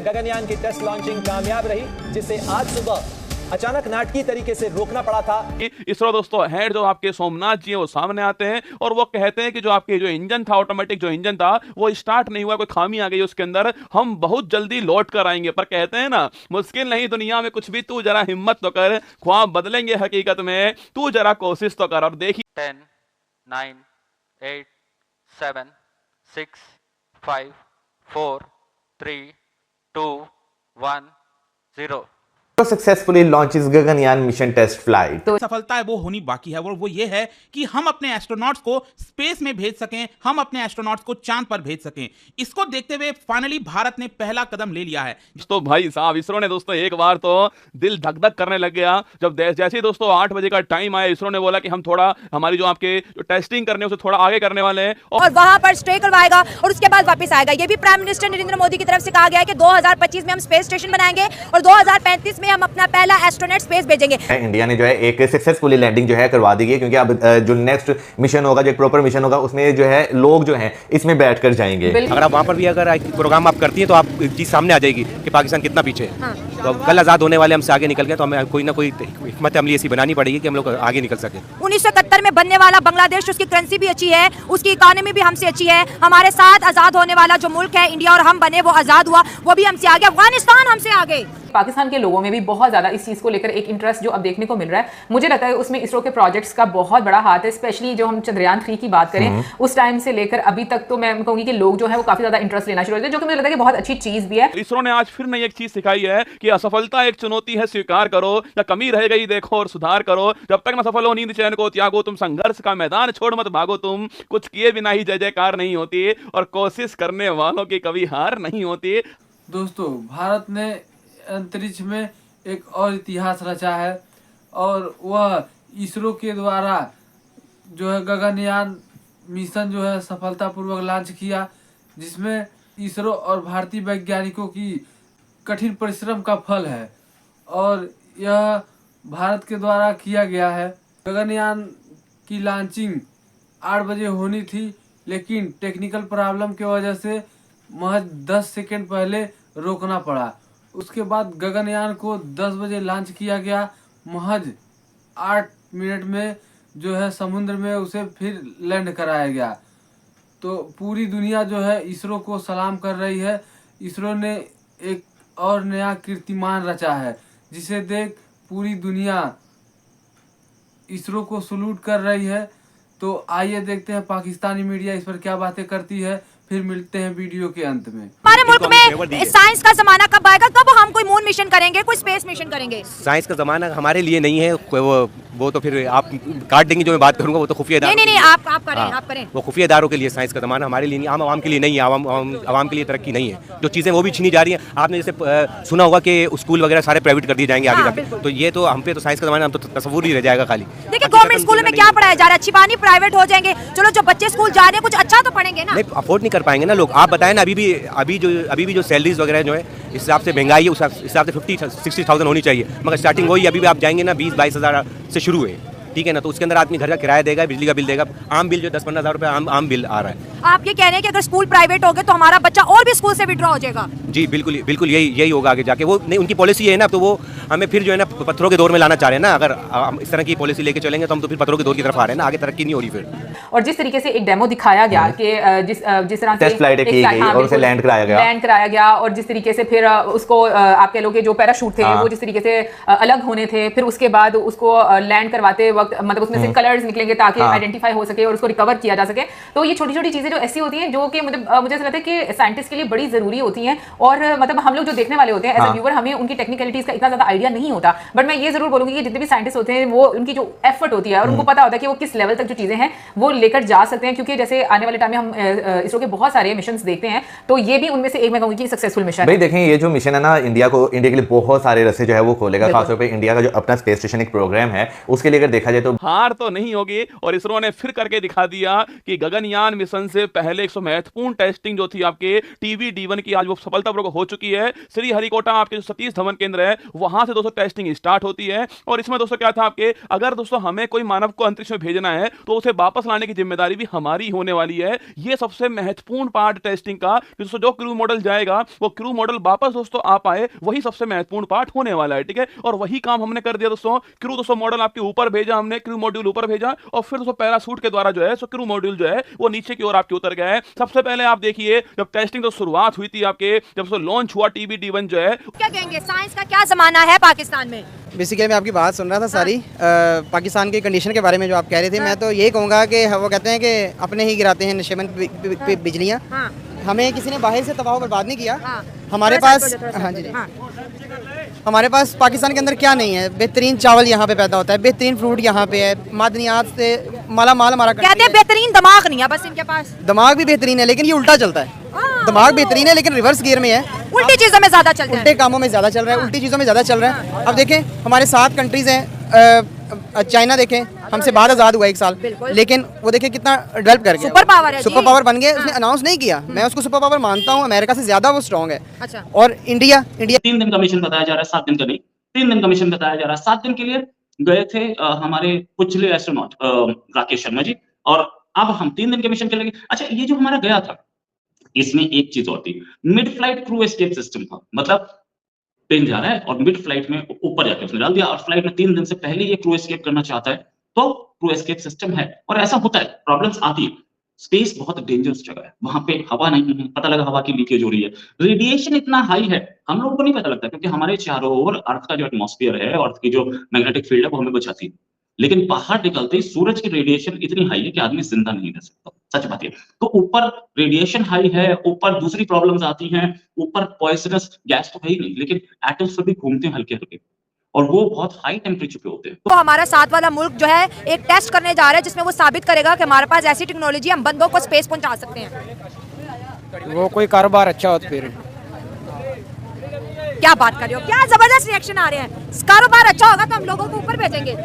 गगनयान की test launching कामयाब रही, जिसे आज सुबह अचानक नाटकीय तरीके से रोकना पड़ा था। इसरो दोस्तों हेड जो आपके सोमनाथ जी हैं वो सामने आते हैं और वो कहते हैं कि जो आपके जो इंजन था, ऑटोमेटिक जो इंजन था वो स्टार्ट नहीं हुआ, कोई खामी आ गई उसके अंदर, हम बहुत जल्दी लौट कर आएंगे। पर कहते हैं ना, मुश्किल नहीं दुनिया में कुछ भी, तू जरा हिम्मत तो कर, ख्वाब बदलेंगे हकीकत में, तू जरा कोशिश तो कर। और देखिए 10, 9, 8, 7, 6, 5, 4, 3, 2, 1, 0। Successfully launches Gaganyaan mission test flight. तो सफलता है वो होनी बाकी है, वो ये है कि हम अपने एस्ट्रोनॉट्स को स्पेस में भेज सकें, हम अपने एस्ट्रोनॉट्स को चांद पर भेज सकें। इसको देखते हुए फाइनली भारत ने पहला कदम ले लिया है। तो भाई साहब इसरो ने दोस्तों एक बार तो दिल धक धक करने लग गया जब जैसे ही दोस्तों 8 बजे का टाइम आया, इसरो ने बोला कि हम थोड़ा हमारी जो आपके जो टेस्टिंग करने उसे थोड़ा आगे करने वाले हैं और वहां पर स्टे करवाएगा और उसके बाद वापस आएगा। ये भी प्राइम मिनिस्टर नरेंद्र मोदी की तरफ से कहा गया है कि 2025 में हम स्पेस स्टेशन बनाएंगे और 2035 में हम अपना पहला एस्ट्रोनॉट स्पेस भेजेंगे। इंडिया ने जो है एक सक्सेसफुली लैंडिंग जो है करवा दी है, क्योंकि अब जो नेक्स्ट मिशन होगा, जो एक प्रॉपर मिशन होगा, उसमें जो है लोग जो हैं इसमें बैठकर जाएंगे। अगर आप वहाँ पर भी अगर प्रोग्राम आप करती हैं तो आप चीज़ सामने आ जाएगी कि पाकिस्तान कितना पीछे है। हाँ। तो अब कल आज़ाद होने वाले हमसे आगे निकल गए, तो हमें कोई ना कोई हिकमत अमली ऐसी बनानी पड़ेगी कि हम लोग आगे निकल सके। 1971 में बनने वाला बांग्लादेश, उसकी करेंसी भी अच्छी है, उसकी इकोनॉमी भी हमसे अच्छी है। हमारे साथ आज़ाद होने वाला जो मुल्क है इंडिया, और हम बने वो आज़ाद हुआ, वो भी हमसे आगे। अफगानिस्तान हमसे आगे। पाकिस्तान के लोगों में भी बहुत ज़्यादा इस चीज़ को लेकर एक इंटरेस्ट जो अब देखने को मिल रहा है। मुझे लगता है उसमें इसरो के प्रोजेक्ट्स का बहुत बड़ा हाथ है, स्पेशली जो हम चंद्रयान 3 की बात करें उस टाइम से लेकर अभी तक, तो मैं कहूँगी कि लोग जो है वो काफ़ी ज़्यादा इंटरेस्ट लेना शुरू हो गए, जो कि मुझे लगता है कि बहुत अच्छी चीज़ भी है। इसरो ने आज फिर नई एक चीज सिखाई है कि असफलता एक चुनौती है, स्वीकार करो, या कमी रह गई देखो और सुधार करो। जब तक न सफल हो नींद चैन को त्यागो, तुम संघर्ष का मैदान छोड़ मत भागो, तुम कुछ किए बिना ही जय जयकार नहीं होती, और कोशिश करने वालों की कभी हार नहीं होती। दोस्तों, भारत ने अंतरिक्ष में एक और इतिहास रचा है, और वह इसरो के द्वारा जो है गगनयान मिशन जो है सफलतापूर्वक लॉन्च किया, जिसमें इसरो और भारतीय वैज्ञानिकों की कठिन परिश्रम का फल है, और यह भारत के द्वारा किया गया है। गगनयान की लॉन्चिंग 8 बजे होनी थी, लेकिन टेक्निकल प्रॉब्लम की वजह से महज 10 सेकंड पहले रोकना पड़ा। उसके बाद गगनयान को 10 बजे लॉन्च किया गया। महज 8 मिनट में जो है समुद्र में उसे फिर लैंड कराया गया। तो पूरी दुनिया जो है इसरो को सलाम कर रही है। इसरो ने एक और नया कीर्तिमान रचा है, जिसे देख पूरी दुनिया इसरो को सलूट कर रही है। तो आइए देखते हैं पाकिस्तानी मीडिया इस पर क्या बातें करती है, फिर मिलते हैं वीडियो के अंत में। हमारे मुल्क में साइंस का जमाना कब आएगा? कब हम कोई मून मिशन करेंगे, कोई स्पेस मिशन करेंगे? साइंस का जमाना हमारे लिए नहीं है, वो तो फिर आप काट देंगे जो मैं बात करूंगा, वो तो खुफिया इदारों। नहीं, आप करें, आप करें। वो खुफिया इदारों के लिए साइंस का जमाना, हमारे लिए नहीं, आम आवाम के लिए नहीं है। आवाम के लिए तरक्की नहीं है। जो चीज़ें वो भी छीनी जा रही हैं। आपने जैसे सुना होगा कि स्कूल वगैरह सारे प्राइवेट कर दिए जाएंगे आगे जाके, तो ये तो हम पे तो साइंस का जमाना, हम तो तस्वूर ही रह जाएगा खाली। देखिए गवर्नमेंट स्कूलों में क्या पढ़ाया जा रहा है? अच्छी बात नहीं, प्राइवेट हो जाएंगे। चलो जो बच्चे स्कूल जा रहे हैं कुछ अच्छा तो पढ़ेंगे ना। नहीं, अफोर्ड नहीं कर पाएंगे ना लोग। आप बताएं ना, अभी भी जो सैलरीज वगैरह जो है इस हिसाब से महंगाई है, उस हिसाब से 50-60,000 होनी चाहिए, मगर स्टार्टिंग वही अभी भी आप जाएंगे ना 20-22 हज़ार से शुरू है, ठीक है ना। तो उसके अंदर आदमी घर का किराया देगा, बिजली का बिल देगा, आम बिल जो 10-15 हज़ार रुपये आम बिल आ रहा है। आप ये कह रहे हैं कि अगर स्कूल प्राइवेट हो गए तो हमारा बच्चा और भी स्कूल से विड्रॉ हो जाएगा? जी बिल्कुल यही होगा आगे जाके। वो नहीं, उनकी पॉलिसी है ना, तो वो हमें फिर जो है ना पत्थरों के दौर में लाना चाह रहे हैं ना। अगर हम इस तरह की पॉलिसी लेके चलेंगे तो हम तो फिर पत्थरों के दौर की तरफ आ रहे हैं ना, आगे तरक्की नहीं हो रही फिर। और जिस तरीके से एक डेमो दिखाया गया कि जिस तरह से टेस्ट फ्लाइट की गई और उसे लैंड कराया गया, और जिस तरीके से फिर उसको आप कह लो कि जो पैराशूट थे वो जिस तरीके से अलग होने थे, फिर उसके बाद उसको लैंड करवाते वक्त मतलब उसमें से कलर्स निकलेंगे ताकि आइडेंटिफाई हो सके और उसको रिकवर किया जा सके। तो ये छोटी छोटी चीजें जो ऐसी होती हैं जो कि मुझे ऐसा लगता है कि साइंटिस्ट के लिए बड़ी जरूरी होती हैं, और मतलब हम लोग जो देखने वाले होते हैं एज अ व्यूअर, हमें उनकी टेक्निकलिटीज का इतना ज्यादा आइडिया नहीं होता। बट मैं ये जरूर बोलूंगी कि जितने भी साइंटिस्ट होते हैं वो उनकी जो एफर्ट होती है और उनको पता होता है कि वो किस लेवल तक जो चीजें हैं वो लेकर जा सकते हैं, क्योंकि जैसे आने वाले टाइम में हम इसरो के बहुत सारे मिशन देखते हैं, तो ये भी उनमें से एक मैं कहूंगी कि सक्सेसफुल मिशन। भाई देखें, ये जो मिशन है ना, इंडिया के लिए बहुत सारे रास्ते जो है वो खोलेगा, खासतौर पे इंडिया का जो अपना स्पेस स्टेशन एक प्रोग्राम है उसके लिए अगर देखा जाए तो हार तो नहीं होगी। और इसरो ने फिर करके दिखा दिया कि गगनयान मिशन से सबसे पहले 100 महत्वपूर्ण टेस्टिंग जो थी आपके TB-D1 की, आज वो सफलतापूर्वक हो चुकी है। श्रीहरिकोटा आपके जो सतीश धवन केंद्र है वहां से दोस्तों टेस्टिंग स्टार्ट होती है। और इसमें दोस्तों क्या था आपके, अगर दोस्तों हमें कोई मानव को अंतरिक्ष में भेजना है तो उसे वापस लाने की जिम्मेदारी भी हमारी होने वाली है। ये सबसे महत्वपूर्ण पार्ट टेस्टिंग का, दोस्तों जो क्रू मॉडल जाएगा वो क्रू मॉडल वापस दोस्तों आ पाए, वही सबसे महत्वपूर्ण पार्ट होने वाला है। ठीक है, और वही काम हमने कर दिया दोस्तों। क्रू दोस्तों मॉडल आपके ऊपर भेजा हमने, क्रू मॉड्यूल ऊपर भेजा, और फिर दोस्तों पैराशूट के द्वारा जो है सो क्रू मॉड्यूल जो है वो नीचे की ओर आपके उतर गया है। सबसे पहले आप देखिए जब टेस्टिंग तो शुरुआत हुई थी आपके, जब लॉन्च हुआ TB-D1 जो है, क्या कहेंगे साइंस का क्या जमाना है पाकिस्तान में? बेसिकली मैं आपकी बात सुन रहा था सारी पाकिस्तान की कंडीशन के बारे में जो आप कह रहे थे। मैं तो यही कहूँगा कि वो कहते हैं कि अपने ही गिराते हैं नशेमंद बिजलियाँ। हमें किसी ने बाहर से तबाह बर्बाद नहीं किया। हमारे पास, हाँ जी, हमारे पास पाकिस्तान के अंदर क्या नहीं है? बेहतरीन चावल यहाँ पे पैदा होता है, बेहतरीन फ्रूट यहाँ पे है, मादनियात से माला माल हमारा। कहते हैं बेहतरीन दिमाग नहीं है बस इनके पास। दिमाग भी बेहतरीन है लेकिन ये उल्टा चलता है। दिमाग बेहतरीन है लेकिन रिवर्स गियर में है, उल्टी चीजों में ज्यादा चलता है, उल्टे कामों में ज्यादा चल रहा है, उल्टी चीजों में ज्यादा चल रहा है। अब देखें हमारे 7 कंट्रीज हैं। चाइना देखें हमसे बाहर आज़ाद हुआ 1 साल, लेकिन वो देखें कितना डेवलप कर गया, सुपर पावर है, सुपर पावर बन गया। उसने अनाउंस नहीं किया, मैं उसको सुपर पावर मानता हूँ, अमेरिका से ज्यादा वो स्ट्रॉन्ग है। अच्छा। और इंडिया 3 दिन का मिशन बताया जा रहा है, 7 दिन का नहीं, 3 दिन का मिशन बताया जा रहा है। 7 दिन के लिए गए थे हमारे पिछले एस्ट्रोनॉट राकेश शर्मा जी, और अब हम 3 दिन के मिशन के लिए। अच्छा, ये जो हमारा गया था इसमें एक चीज और थी, mid flight crew escape system था। मतलब प्लेन जा रहा है और मिड फ्लाइट में ऊपर जाके उसने डाल दिया, और फ्लाइट में 3 दिन से पहले ये क्रू एस्केप करना चाहता है तो क्रू एस्केप सिस्टम है। और ऐसा होता है, प्रॉब्लम्स आती है। स्पेस बहुत डेंजरस जगह है, वहां पे हवा नहीं है, पता लगा हवा की लीकेज हो रही है, रेडिएशन इतना हाई है हम लोगों को नहीं पता लगता, क्योंकि हमारे चारों ओर अर्थ का जो एटमॉस्फेयर है, अर्थ की जो मैग्नेटिक फील्ड है वो हमें बचाती है। लेकिन बाहर निकलते ही सूरज की रेडिएशन इतनी हाई है कि आदमी जिंदा नहीं रह सकता, सच बात है। तो ऊपर रेडिएशन हाई है, ऊपर दूसरी प्रॉब्लम्स आती हैं, ऊपर पॉइजनस गैस तो है ही नहीं, लेकिन एटम्स भी घूमते हैं हल्के हल्के, और वो बहुत हाई टेम्परेचर पे होते हैं। तो हमारा साथ वाला मुल्क जो है एक टेस्ट करने जा रहा है जिसमें वो साबित करेगा कि हमारे पास ऐसी टेक्नोलॉजी हम बंदों को स्पेस पहुंचा सकते हैं। वो कोई कारोबार अच्छा हो तो फिर। क्या बात कर रहे हो, क्या जबरदस्त रिएक्शन आ रहे हैं। कारोबार अच्छा होगा तो हम लोगों को ऊपर भेजेंगे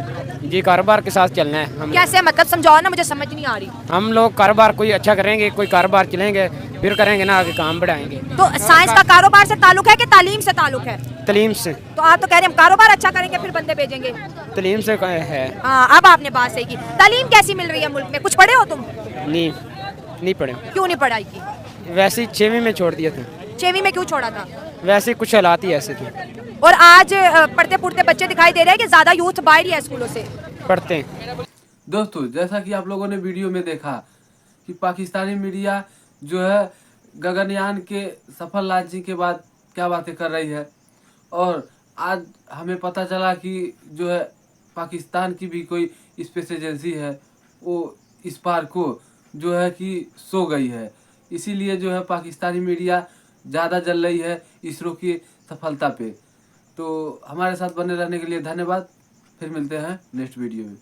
जी, कारोबार के साथ चलना है हम। कैसे, मतलब समझाओ ना, मुझे समझ नहीं आ रही। हम लोग कारोबार कोई अच्छा करेंगे, कोई कारोबार चलेंगे, फिर करेंगे ना आगे काम बढ़ाएंगे। तो साइंस का कारोबार से ताल्लुक है कि तालीम से ताल्लुक है? तालीम से। तो आप तो कह रहे हैं हम कारोबार अच्छा करेंगे फिर बंदे भेजेंगे। तालीम से है। हाँ, अब आपने बात सही की। तालीम कैसी मिल रही है मुल्क में? कुछ पढ़े हो तुम? नहीं पढ़े। क्यों नहीं पढ़ाई की? वैसे 6वीं में छोड़ दिया था। 6वीं में क्यों छोड़ा था? वैसे कुछ हालात ही ऐसे थे। और आज पढ़ते पुढ़ते बच्चे दिखाई दे रहे हैं कि ज्यादा यूथ बाहर ही है स्कूलों से पढ़ते हैं। दोस्तों, जैसा कि आप लोगों ने वीडियो में देखा कि पाकिस्तानी मीडिया जो है गगनयान के सफल लॉन्चिंग के बाद क्या बातें कर रही है, और आज हमें पता चला कि जो है पाकिस्तान की भी कोई स्पेस एजेंसी है वो इस पार को जो है कि सो गई है। इसीलिए जो है पाकिस्तानी मीडिया ज़्यादा जल रही है इसरो की सफलता पे। तो हमारे साथ बने रहने के लिए धन्यवाद। फिर मिलते हैं नेक्स्ट वीडियो में।